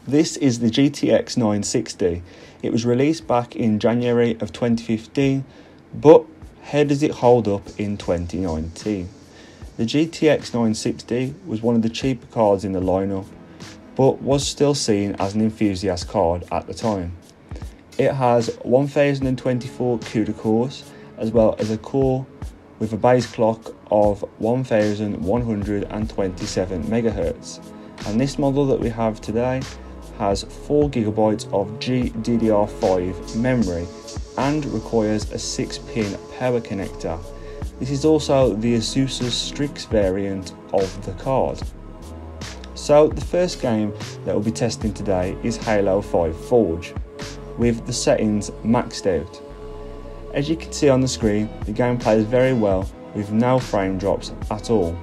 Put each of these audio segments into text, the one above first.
This is the GTX 960. It was released back in January of 2015, but how does it hold up in 2019? The GTX 960 was one of the cheaper cards in the lineup, but was still seen as an enthusiast card at the time. It has 1024 CUDA cores, as well as a core with a base clock of 1127 MHz. And this model that we have today has 4 GB of GDDR5 memory and requires a 6-pin power connector. This is also the Asus's Strix variant of the card. So the first game that we'll be testing today is Halo 5 Forge, with the settings maxed out. As you can see on the screen, the game plays very well with no frame drops at all.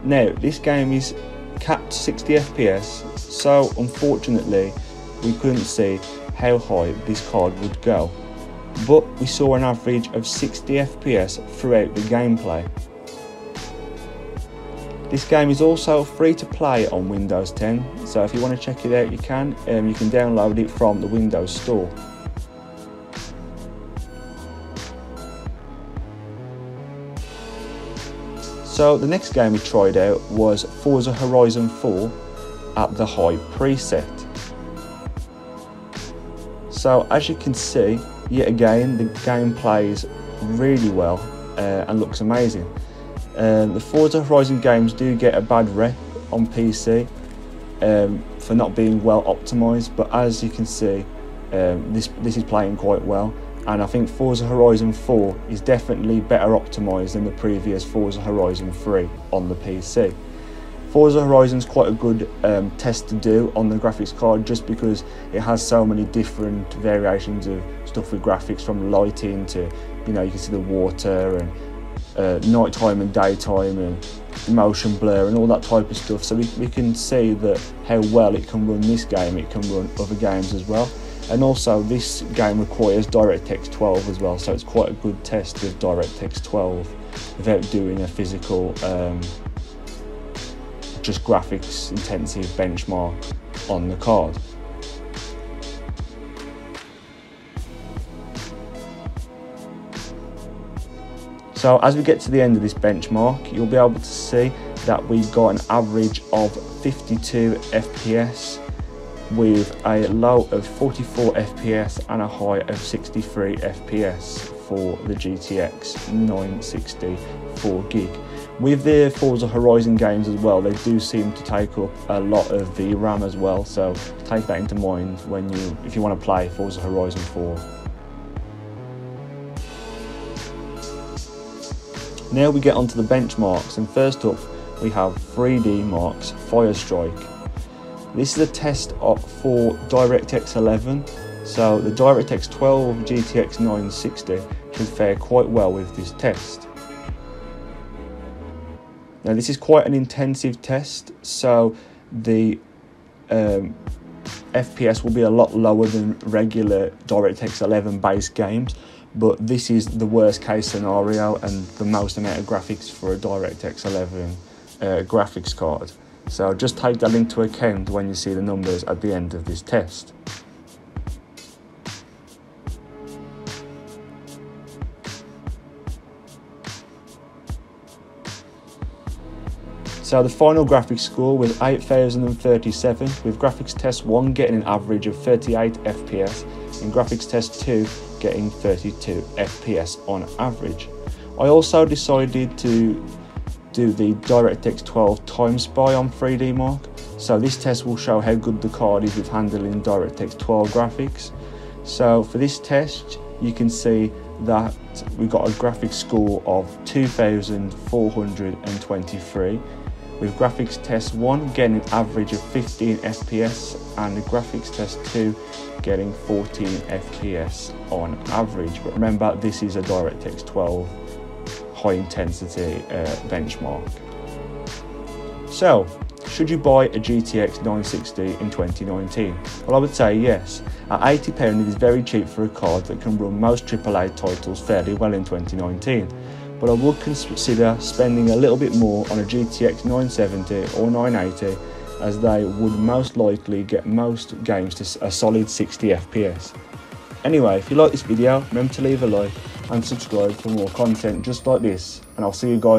Now, this game is capped 60 FPS, so unfortunately we couldn't see how high this card would go, but we saw an average of 60 FPS throughout the gameplay. This game is also free to play on Windows 10, so if you want to check it out you can download it from the Windows Store. So the next game we tried out was Forza Horizon 4 at the high preset. So as you can see, yet again the game plays really well and looks amazing. The Forza Horizon games do get a bad rep on PC for not being well optimised, but as you can see, this is playing quite well. And I think Forza Horizon 4 is definitely better optimised than the previous Forza Horizon 3 on the PC. Forza Horizon is quite a good test to do on the graphics card, just because it has so many different variations of stuff with graphics, from lighting to, you can see the water and nighttime and daytime and motion blur and all that type of stuff. So we can see that how well it can run this game, it can run other games as well. And also this game requires DirectX 12 as well, so it's quite a good test with DirectX 12 without doing a physical just graphics intensive benchmark on the card. So as we get to the end of this benchmark, you'll be able to see that we got an average of 52 FPS with a low of 44 FPS and a high of 63 FPS for the GTX 960 4GB. With the Forza Horizon games as well, they do seem to take up a lot of the RAM as well, so take that into mind if you want to play Forza Horizon 4. Now we get onto the benchmarks, and first up we have 3D Mark's Firestrike. This is a test for DirectX 11, so the DirectX 12 GTX 960 should fare quite well with this test. Now this is quite an intensive test, so the FPS will be a lot lower than regular DirectX 11 based games, but this is the worst case scenario and the most amount of graphics for a DirectX 11 graphics card. So just take that into account when you see the numbers at the end of this test. So the final graphics score was 8037, with graphics test 1 getting an average of 38 FPS and graphics test 2 getting 32 FPS on average. I also decided to do the DirectX 12 Time Spy on 3D Mark, so this test will show how good the card is with handling DirectX 12 graphics. So for this test you can see that we got a graphics score of 2423, with graphics test 1 getting an average of 15 FPS and the graphics test 2 getting 14 FPS on average. But remember, this is a DirectX 12 high intensity benchmark. So, should you buy a GTX 960 in 2019? Well, I would say yes. At £80 it is very cheap for a card that can run most AAA titles fairly well in 2019. But I would consider spending a little bit more on a GTX 970 or 980 as they would most likely get most games to a solid 60 FPS. Anyway, if you like this video, remember to leave a like and subscribe for more content just like this, and I'll see you guys